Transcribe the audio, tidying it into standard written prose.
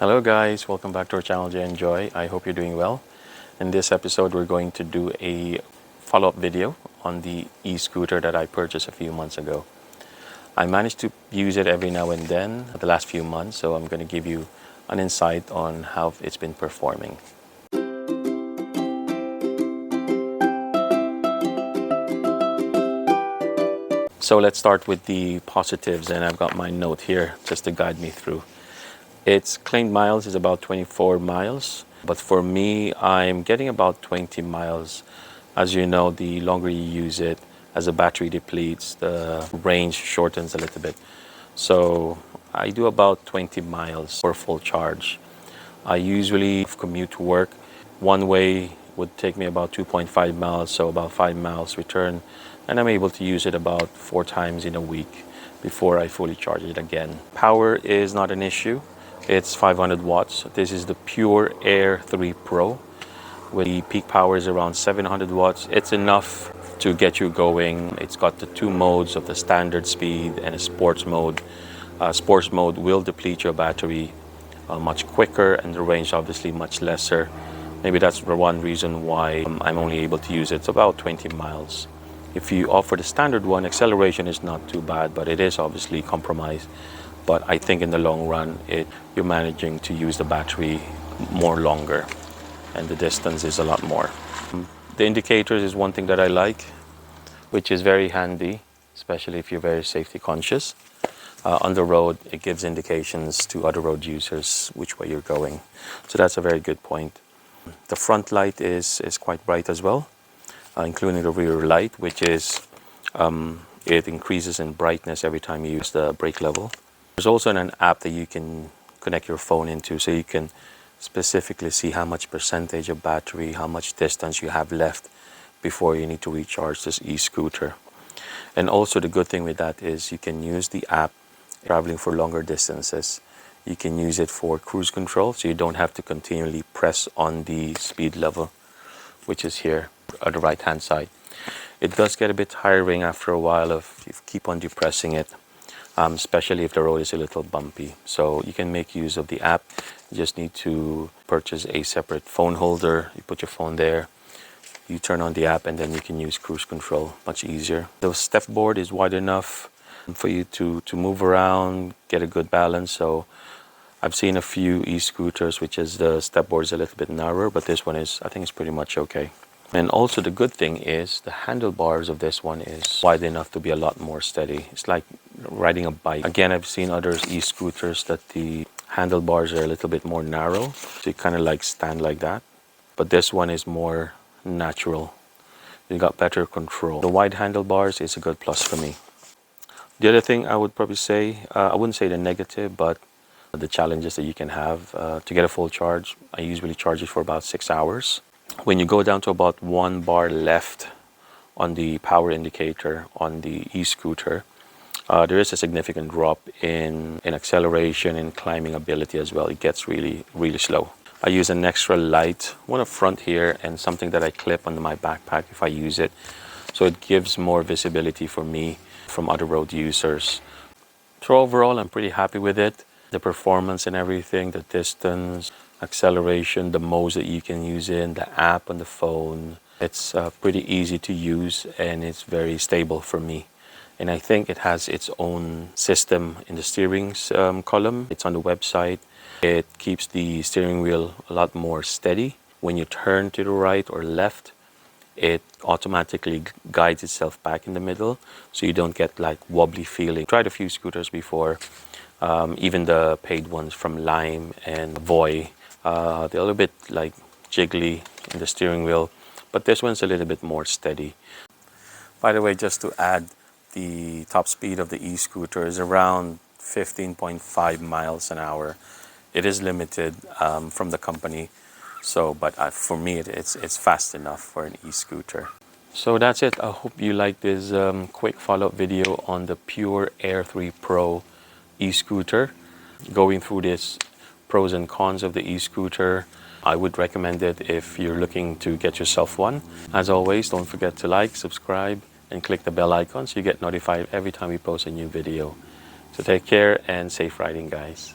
Hello guys, welcome back to our channel JayNJoy. I hope you're doing well. In this episode we're going to do a follow-up video on the e-scooter that I purchased a few months ago. I managed to use it every now and then the last few months, so I'm going to give you an insight on how it's been performing. So let's start with the positives, and I've got my note here just to guide me through. Its claimed miles is about 24 miles, but for me, I'm getting about 20 miles. As you know, the longer you use it, as the battery depletes, the range shortens a little bit. So I do about 20 miles for full charge. I usually commute to work. One way would take me about 2.5 miles, so about 5 miles return. And I'm able to use it about 4 times in a week before I fully charge it again. Power is not an issue. It's 500 watts. This is the Pure Air 3 Pro. With the peak power is around 700 watts. It's enough to get you going. It's got the 2 modes of the standard speed and a sports mode. Sports mode will deplete your battery much quicker, and the range obviously much lesser. Maybe that's the one reason why I'm only able to use it. It's about 20 miles. If you offer the standard one, acceleration is not too bad, but it is obviously compromised. But I think in the long run, you're managing to use the battery more longer, and the distance is a lot more. The indicators is one thing that I like, which is very handy, especially if you're very safety conscious. On the road, it gives indications to other road users which way you're going. So that's a very good point. The front light is quite bright as well, including the rear light, which is, it increases in brightness every time you use the brake level. There's also an app that you can connect your phone into, so you can specifically see how much percentage of battery, how much distance you have left before you need to recharge this e-scooter. And also the good thing with that is you can use the app traveling for longer distances. You can use it for cruise control, so you don't have to continually press on the speed level, which is here at the right hand side. It does get a bit tiring after a while if you keep on depressing it, especially if the road is a little bumpy. So you can make use of the app. You just need to purchase a separate phone holder. You put your phone there, you turn on the app, and then you can use cruise control much easier. The step board is wide enough for you to move around, get a good balance. So I've seen a few e-scooters which is the step board is a little bit narrower, but this one is, I think it's pretty much okay. And also the good thing is the handlebars of this one is wide enough to be a lot more steady. It's like riding a bike. Again, I've seen other e-scooters that the handlebars are a little bit more narrow, so you kind of like stand like that. But this one is more natural. You got better control. The wide handlebars is a good plus for me. The other thing I would probably say, I wouldn't say the negative, but the challenges that you can have to get a full charge. I usually charge it for about 6 hours. When you go down to about 1 bar left on the power indicator on the e-scooter, there is a significant drop in acceleration and climbing ability as well. It gets really, really slow. I use an extra light, one up front here, and something that I clip under my backpack if I use it. So it gives more visibility for me from other road users. So overall, I'm pretty happy with it. The performance and everything, the distance, acceleration, the modes that you can use in, the app on the phone. It's pretty easy to use, and it's very stable for me. And I think it has its own system in the steering column. It's on the website. It keeps the steering wheel a lot more steady. When you turn to the right or left, it automatically guides itself back in the middle, so you don't get like wobbly feeling. Tried a few scooters before, even the paid ones from Lime and Voy. They're a little bit like jiggly in the steering wheel, but this one's a little bit more steady. By the way, just to add, the top speed of the e-scooter is around 15.5 miles an hour. It is limited from the company. So, but for me, it's fast enough for an e-scooter. So that's it. I hope you like this quick follow-up video on the Pure Air 3 Pro e-scooter. Going through this pros and cons of the e-scooter. I would recommend it if you're looking to get yourself one. As always, don't forget to like, subscribe, and click the bell icon so you get notified every time we post a new video. So take care and safe riding, guys.